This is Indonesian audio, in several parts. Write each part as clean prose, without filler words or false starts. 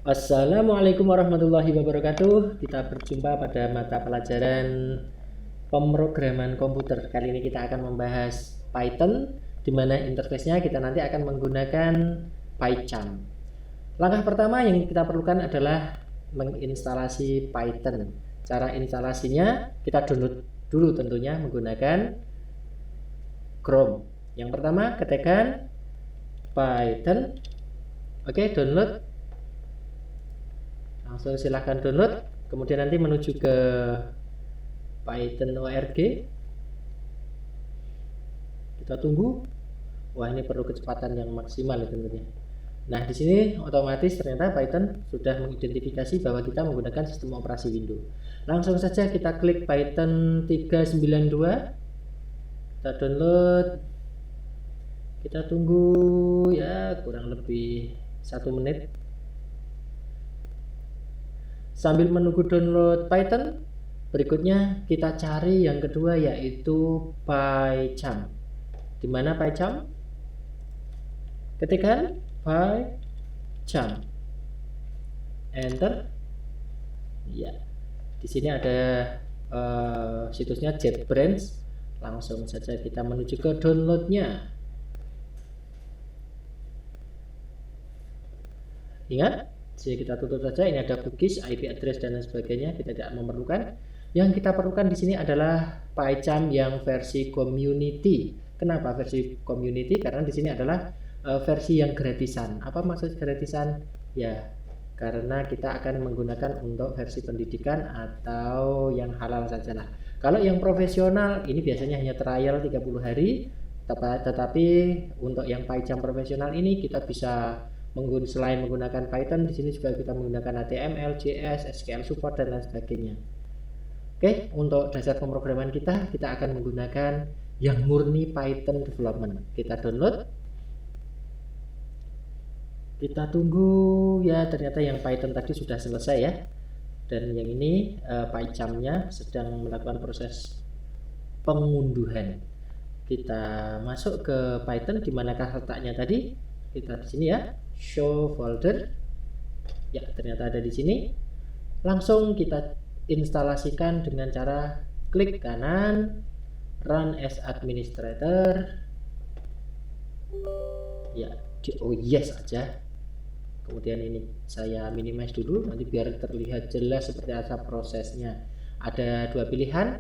Assalamualaikum warahmatullahi wabarakatuh. Kita berjumpa pada mata pelajaran pemrograman komputer. Kali ini kita akan membahas Python, di mana interface-nya kita nanti akan menggunakan PyCharm. Langkah pertama yang kita perlukan adalah menginstalasi Python. Cara instalasinya kita download dulu tentunya menggunakan Chrome. Yang pertama ketikkan Python. Oke, download. Langsung silahkan download, kemudian nanti menuju ke Python.org. Kita tunggu. Wah, ini perlu kecepatan yang maksimal ya tentunya. Nah, di sini otomatis ternyata Python sudah mengidentifikasi bahwa kita menggunakan sistem operasi Windows. Langsung saja kita klik Python 392. Kita download. Kita tunggu ya kurang lebih 1 menit. Sambil menunggu download Python, berikutnya kita cari yang kedua yaitu PyCharm. Di mana PyCharm? Ketikkan PyCharm. Enter. Ya. Di sini ada situsnya JetBrains. Langsung saja kita menuju ke downloadnya. Ingat, jadi kita tutup saja. Ini ada cookies, IP address dan lain sebagainya. Kita tidak memerlukan. Yang kita perlukan di sini adalah PyCharm yang versi community. Kenapa versi community? Karena di sini adalah versi yang gratisan. Apa maksud gratisan? Ya, karena kita akan menggunakan untuk versi pendidikan atau yang halal sajalah. Kalau yang profesional ini biasanya hanya trial 30 hari. Tetapi untuk yang PyCharm profesional ini kita bisa selain menggunakan Python, di sini juga kita menggunakan HTML, JS, SQL support dan lain sebagainya. Oke, untuk dasar pemrograman kita akan menggunakan yang murni Python development. Kita download. Kita tunggu ya, ternyata yang Python tadi sudah selesai ya. Dan yang ini PyCharm-nya sedang melakukan proses pengunduhan. Kita masuk ke Python, di manakah letaknya tadi? Kita di sini ya. Show folder. Ya, ternyata ada di sini. Langsung kita instalasikan dengan cara klik kanan, run as administrator. Ya, oh yes aja. Kemudian ini saya minimize dulu nanti biar terlihat jelas seperti apa prosesnya. Ada dua pilihan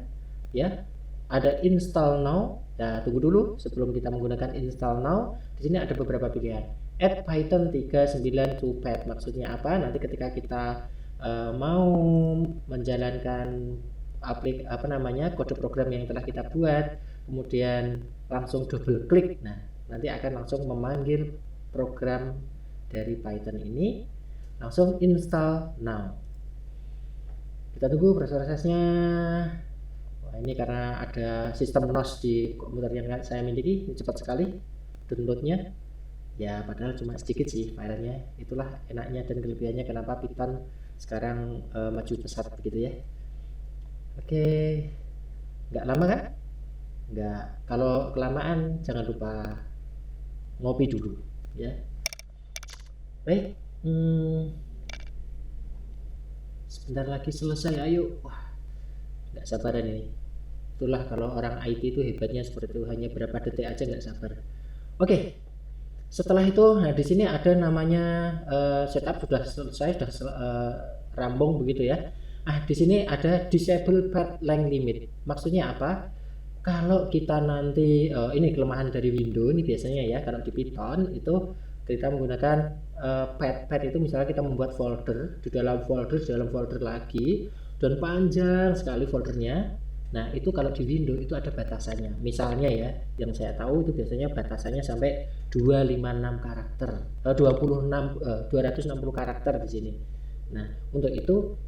ya. Ada install now. Nah, tunggu dulu sebelum kita menggunakan install now. Di sini ada beberapa pilihan. Add Python 39 to pad. Maksudnya apa? Nanti ketika kita mau menjalankan kode program yang telah kita buat, kemudian langsung double klik. Nah, nanti akan langsung memanggil program dari Python ini. Langsung install now. Kita tunggu prosesnya. Wah, ini karena ada sistem NOS di komputer yang saya miliki, ini cepat sekali downloadnya. Ya, padahal cuma sedikit sih filenya. Itulah enaknya dan kelebihannya kenapa Python sekarang maju pesat begitu ya. Oke, nggak lama kan? Nggak. Kalau kelamaan jangan lupa ngopi dulu ya. Baik, sebentar lagi selesai. Ayo. Wah, nggak sabaran ini. Itulah kalau orang IT itu hebatnya seperti itu, hanya berapa detik aja nggak sabar. Oke. Setelah itu, nah di sini ada namanya setup sudah selesai, sudah rampung begitu ya. Di sini ada disable path length limit. Maksudnya apa? Kalau kita nanti ini kelemahan dari Windows ini biasanya ya, kalau di Python itu kita menggunakan path itu misalnya kita membuat folder di dalam folder lagi dan panjang sekali foldernya. Nah, itu kalau di Windows itu ada batasannya. Misalnya ya, yang saya tahu itu biasanya batasannya sampai 256 karakter. 260 karakter di sini. Nah, untuk itu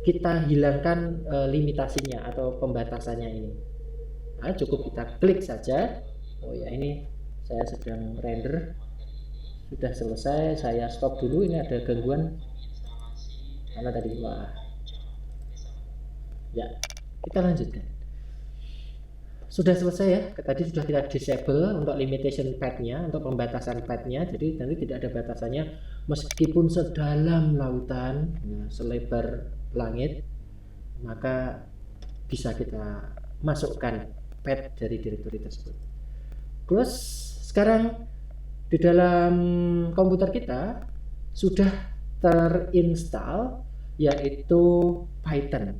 kita hilangkan limitasinya atau pembatasannya ini. Nah, cukup kita klik saja. Oh ya, ini saya sedang render. Sudah selesai, saya stop dulu. Ini ada gangguan. Mana tadi? Wah. Ya. Kita lanjutkan. Sudah selesai ya, tadi sudah kita disable untuk limitation path-nya, untuk pembatasan path-nya, jadi nanti tidak ada batasannya meskipun sedalam lautan, ya, selebar langit, maka bisa kita masukkan path dari directory tersebut. Terus sekarang di dalam komputer kita sudah terinstall yaitu Python.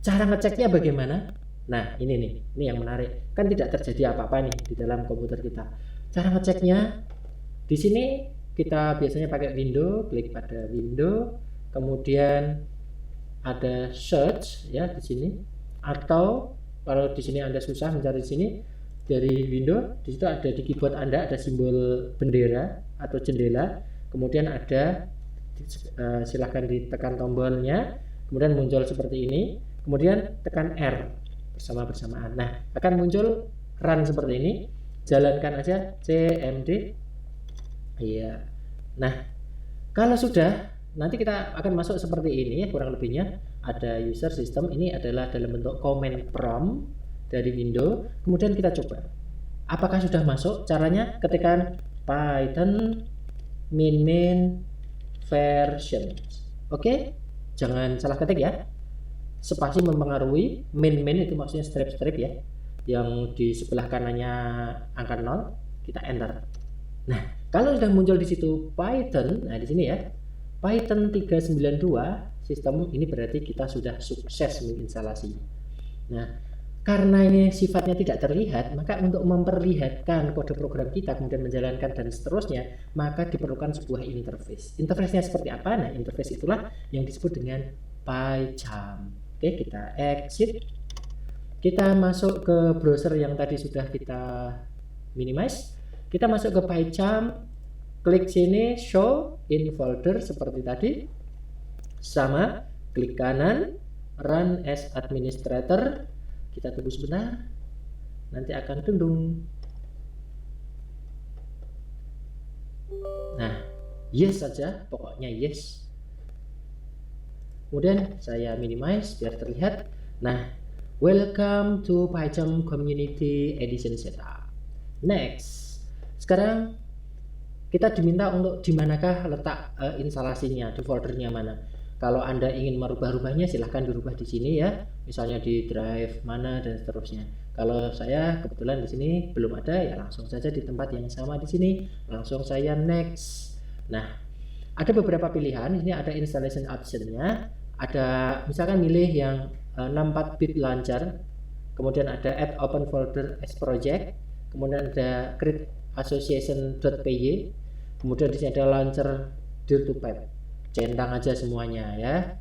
Cara ngeceknya bagaimana? Nah, ini yang menarik. Kan tidak terjadi apa-apa nih di dalam komputer kita. Cara ngeceknya di sini kita biasanya pakai window, klik pada window, kemudian ada search ya di sini, atau kalau di sini Anda susah mencari di sini, dari window di situ ada di keyboard Anda ada simbol bendera atau jendela, kemudian ada silahkan ditekan tombolnya, kemudian muncul seperti ini, kemudian tekan R bersamaan. Nah, akan muncul run seperti ini, jalankan aja cmd. Iya. Nah, kalau sudah, nanti kita akan masuk seperti ini ya, kurang lebihnya ada user system. Ini adalah dalam bentuk command prompt dari window. Kemudian kita coba apakah sudah masuk. Caranya ketikkan python min version. Oke, jangan salah ketik ya, spasi mempengaruhi. Min itu maksudnya strip ya, yang di sebelah kanannya angka 0, kita enter. Nah, kalau sudah muncul di situ Python, nah di sini ya Python 392 sistem, ini berarti kita sudah sukses menginstalasi. Nah, karena ini sifatnya tidak terlihat, maka untuk memperlihatkan kode program kita kemudian menjalankan dan seterusnya, maka diperlukan sebuah interface. Interface-nya seperti apa? Nah, interface itulah yang disebut dengan PyCharm. Oke, kita exit. Kita masuk ke browser yang tadi sudah kita minimize. Kita masuk ke PyCharm, klik sini show in folder seperti tadi, sama klik kanan run as administrator. Kita tunggu sebentar, nanti akan tundung. Nah, yes saja, pokoknya yes. Kemudian saya minimize biar terlihat. Nah, welcome to PyCharm Community Edition Setup. Next, sekarang kita diminta untuk dimanakah letak instalasinya, di foldernya mana. Kalau Anda ingin merubah-rubahnya silahkan dirubah di sini ya, misalnya di drive mana dan seterusnya. Kalau saya kebetulan di sini belum ada, ya langsung saja di tempat yang sama di sini, langsung saya next. Nah, ada beberapa pilihan. Ini ada installation optionnya, ada misalkan milih yang 64-bit launcher, kemudian ada add open folder as project, kemudian ada create association.py, kemudian di sini ada launcher dir2pad. Centang aja semuanya ya,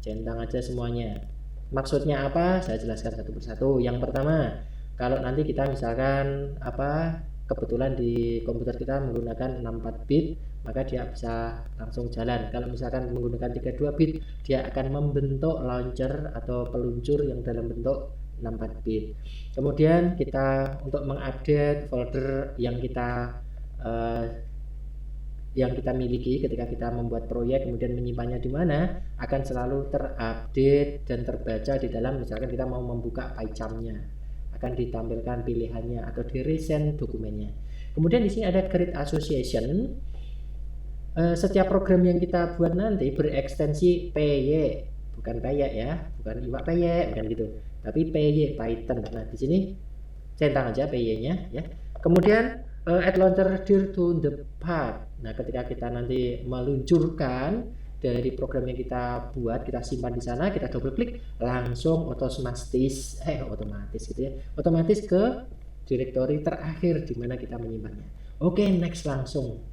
centang aja semuanya. Maksudnya apa? Saya jelaskan satu persatu. Yang pertama, kalau nanti kita misalkan kebetulan di komputer kita menggunakan 64-bit, maka dia bisa langsung jalan. Kalau misalkan menggunakan 32-bit, dia akan membentuk launcher atau peluncur yang dalam bentuk 64-bit. Kemudian kita untuk mengupdate folder yang kita miliki ketika kita membuat proyek kemudian menyimpannya di mana, akan selalu terupdate dan terbaca di dalam, misalkan kita mau membuka PyCharm-nya, akan ditampilkan pilihannya atau di recent dokumennya. Kemudian di sini ada create association. Setiap program yang kita buat nanti berekstensi py, bukan py ya, bukan iwak py, bukan gitu, tapi py Python. Nah, di sini centang aja py-nya ya. Kemudian add launcher dir to the path. Nah, ketika kita nanti meluncurkan dari program yang kita buat, kita simpan di sana, kita double klik, langsung otomatis gitu ya, otomatis ke directory terakhir di mana kita menyimpannya. Oke, next langsung.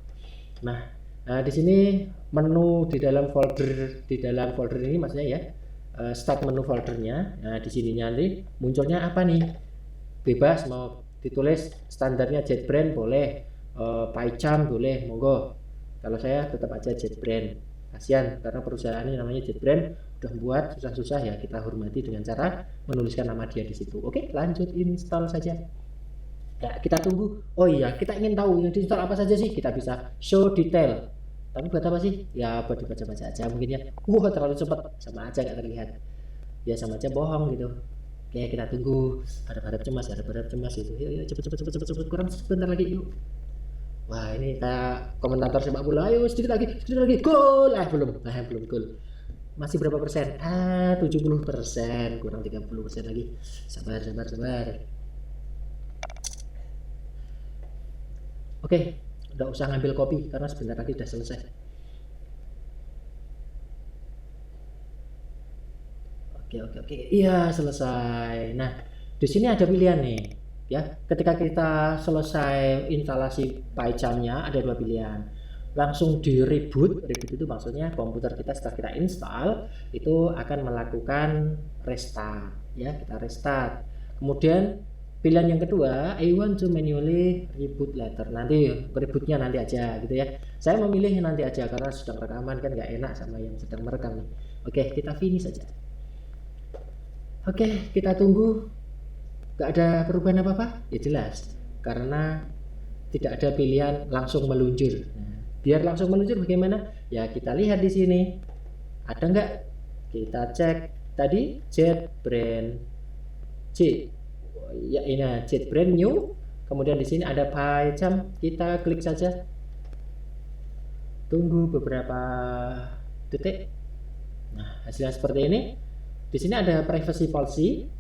Nah, di sini menu di dalam folder ini maksudnya ya, start menu foldernya. Nah, di sini nanti munculnya apa nih? Bebas, mau ditulis standarnya JetBrains boleh, PyCharm boleh, monggo. Kalau saya tetap aja JetBrains, kasihan karena perusahaan ini namanya JetBrains, udah buat susah-susah ya, kita hormati dengan cara menuliskan nama dia di situ. Oke, lanjut install saja. Ya, kita tunggu. Oh iya, kita ingin tahu yang diinstal apa saja sih, kita bisa show detail. Tapi buat apa sih? Ya buat dibaca-baca aja mungkin ya. Terlalu cepat, sama aja nggak terlihat. Ya sama aja bohong gitu. Oke, kita tunggu. Harap-harap cemas itu. Yuk, cepet kurang sebentar lagi yuk. Wah, ini kayak komentator sepak bola. Ayo sedikit lagi, gol. Belum gol. Masih berapa persen? 70%, kurang 30% lagi. Sabar. Oke, udah usah ngambil kopi karena sebentar lagi udah selesai. Oke. Iya, selesai. Nah, di sini ada pilihan nih, ya. Ketika kita selesai instalasi PyCharm-nya ada dua pilihan. Langsung di reboot itu maksudnya komputer kita setelah kita install itu akan melakukan restart, ya. Kita restart. Kemudian pilihan yang kedua, I want to manually reboot later. Nanti rebootnya nanti aja gitu ya. Saya memilih nanti aja karena sedang rekaman kan nggak enak sama yang sedang merekam nih. Oke, kita finish aja. Oke, kita tunggu. Gak ada perubahan apa-apa? Ya jelas, karena tidak ada pilihan langsung meluncur. Nah, biar langsung meluncur bagaimana? Ya kita lihat di sini. Ada nggak? Kita cek tadi JetBrains C. Ya ini JetBrains New. Kemudian di sini ada PyCharm. Kita klik saja. Tunggu beberapa detik. Nah, hasilnya seperti ini. Di sini ada privacy policy.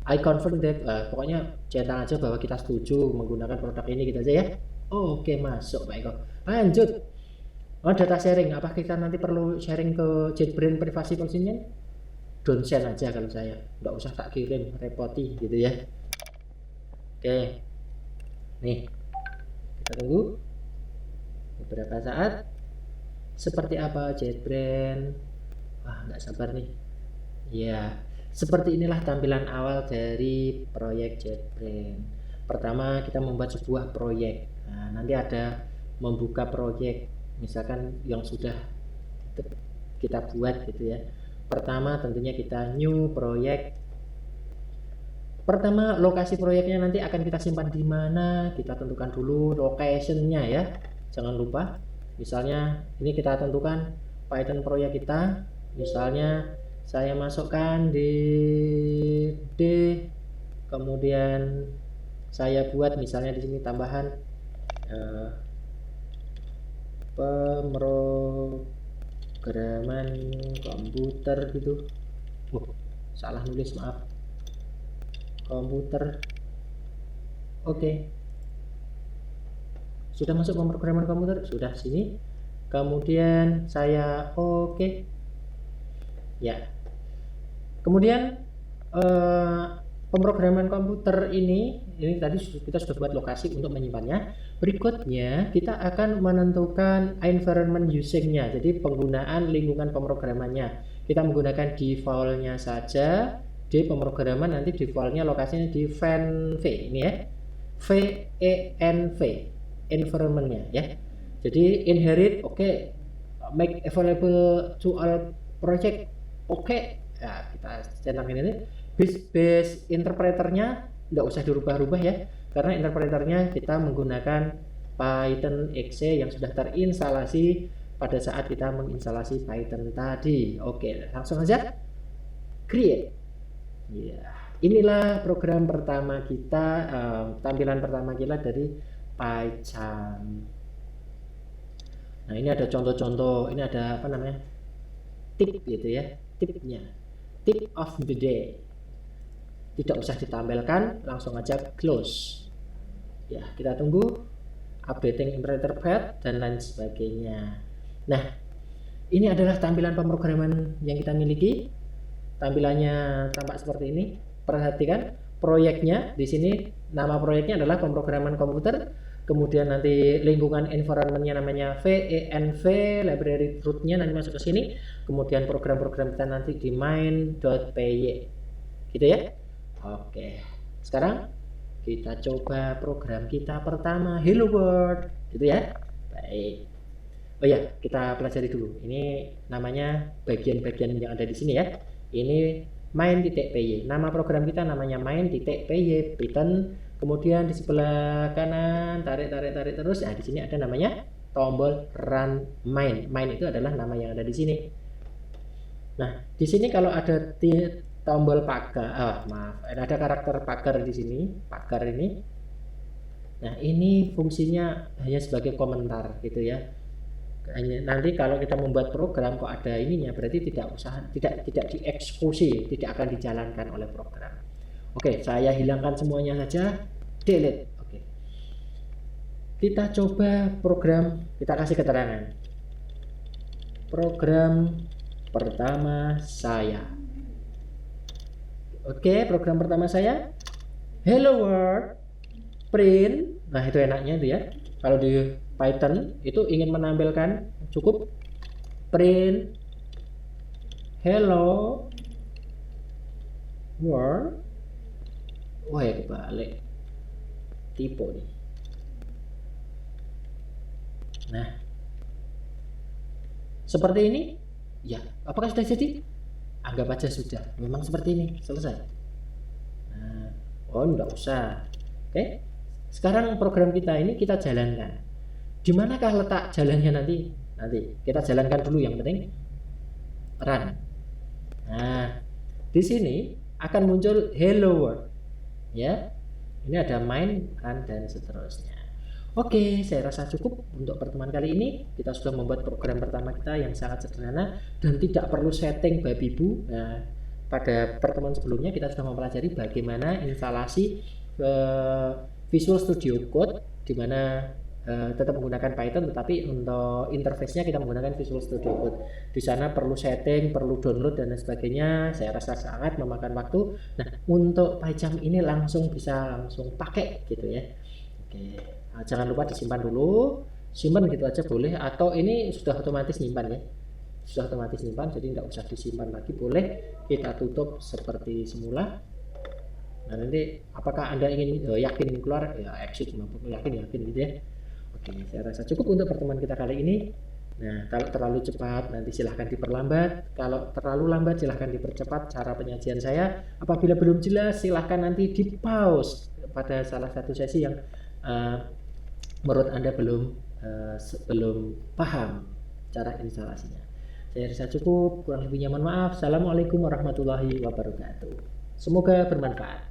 I confirm that. Pokoknya centang aja bahwa kita setuju menggunakan produk ini gitu aja ya. Oke, masuk Pak Eko. Lanjut. Oh, data sharing. Apa kita nanti perlu sharing ke JetBrains privacy policy-nya? Don't send aja kalau saya. Nggak usah tak kirim, repoti gitu ya. Oke. Nih. Kita tunggu beberapa saat. Seperti apa JetBrains? Wah, nggak sabar nih. Ya, seperti inilah tampilan awal dari proyek JetBrains. Pertama kita membuat sebuah proyek. Nah, nanti ada membuka proyek, misalkan yang sudah kita buat gitu ya. Pertama tentunya kita new proyek. Pertama lokasi proyeknya nanti akan kita simpan di mana, kita tentukan dulu location-nya ya. Jangan lupa. Misalnya ini kita tentukan Python proyek kita, misalnya saya masukkan di D, kemudian saya buat misalnya di sini tambahan pemrograman komputer gitu. Salah nulis, maaf. Komputer. Oke. Sudah masuk pemrograman komputer? Sudah, sini. Kemudian saya oke. Ya. Kemudian pemrograman komputer ini tadi kita sudah buat lokasi untuk menyimpannya. Berikutnya kita akan menentukan environment using-nya, jadi penggunaan lingkungan pemrogramannya. Kita menggunakan default-nya saja. Di pemrograman nanti default-nya lokasinya di venv ini ya, venv environment-nya ya. Jadi inherit oke. Make available to all project oke. Nah, kita centangin ini. Base interpreternya nggak usah dirubah-rubah ya, karena interpreternya kita menggunakan Python exe yang sudah terinstalasi pada saat kita menginstalasi Python tadi. Oke, langsung aja create. Ya, inilah program pertama kita, tampilan pertama kita dari PyCharm. Nah, ini ada contoh-contoh, ini ada apa namanya, tip gitu ya, tipnya, tip of the day. Tidak usah ditampilkan, langsung aja close. Ya, kita tunggu updating interpreter path dan lain sebagainya. Nah, ini adalah tampilan pemrograman yang kita miliki. Tampilannya tampak seperti ini. Perhatikan proyeknya di sini, nama proyeknya adalah pemrograman komputer. Kemudian nanti lingkungan environment-nya namanya venv, library root-nya nanti masuk ke sini. Kemudian program-program kita nanti di main.py. Gitu ya. Oke, sekarang kita coba program kita pertama, hello world, gitu ya. Baik. Oh ya, kita pelajari dulu. Ini namanya bagian-bagian yang ada di sini ya. Ini main.py. Nama program kita namanya main.py Python. Kemudian di sebelah kanan tarik terus. Nah, di sini ada namanya tombol run main. Main itu adalah nama yang ada di sini. Nah, di sini kalau ada tombol pagar, maaf, ada karakter pagar di sini, pagar ini. Nah, ini fungsinya hanya sebagai komentar gitu ya. Nanti kalau kita membuat program kok ada ininya, berarti tidak dieksekusi, tidak akan dijalankan oleh program. Oke, saya hilangkan semuanya saja, delete. Oke. Kita coba program, kita kasih keterangan. Program pertama saya. Oke, program pertama saya hello world print. Nah, itu enaknya itu ya. Kalau di Python itu ingin menampilkan cukup print hello world. Wah, ya kebalik. Tipe nih. Nah, seperti ini. Ya, apakah sudah jadi? Anggap aja sudah. Memang seperti ini. Selesai. Nah, oh, enggak usah. Oke. Sekarang program kita ini kita jalankan. Di manakah letak jalannya nanti? Nanti kita jalankan dulu, yang penting run. Nah, di sini akan muncul hello world. Ya. Ini ada main, run, dan seterusnya. Oke, saya rasa cukup untuk pertemuan kali ini. Kita sudah membuat program pertama kita yang sangat sederhana dan tidak perlu setting babi bu. Nah, pada pertemuan sebelumnya kita sudah mempelajari bagaimana instalasi Visual Studio Code, di mana tetap menggunakan Python, tetapi untuk interface-nya kita menggunakan Visual Studio Code. Di sana perlu setting, perlu download dan lain sebagainya. Saya rasa sangat memakan waktu. Nah, untuk PyCharm ini langsung pakai gitu ya. Oke. Nah, jangan lupa disimpan dulu, simpan gitu aja boleh, atau ini sudah otomatis nyimpan ya, sudah otomatis nyimpan, jadi nggak usah disimpan lagi, boleh kita tutup seperti semula. Nah, nanti apakah Anda ingin yakin keluar, ya exit, yakin gitu ya. Oke, saya rasa cukup untuk pertemuan kita kali ini. Nah, kalau terlalu cepat nanti silahkan diperlambat, kalau terlalu lambat silahkan dipercepat cara penyajian saya. Apabila belum jelas silahkan nanti di pause pada salah satu sesi yang menurut Anda belum paham cara instalasinya. Saya rasa cukup, kurang lebihnya mohon maaf. Assalamualaikum warahmatullahi wabarakatuh. Semoga bermanfaat.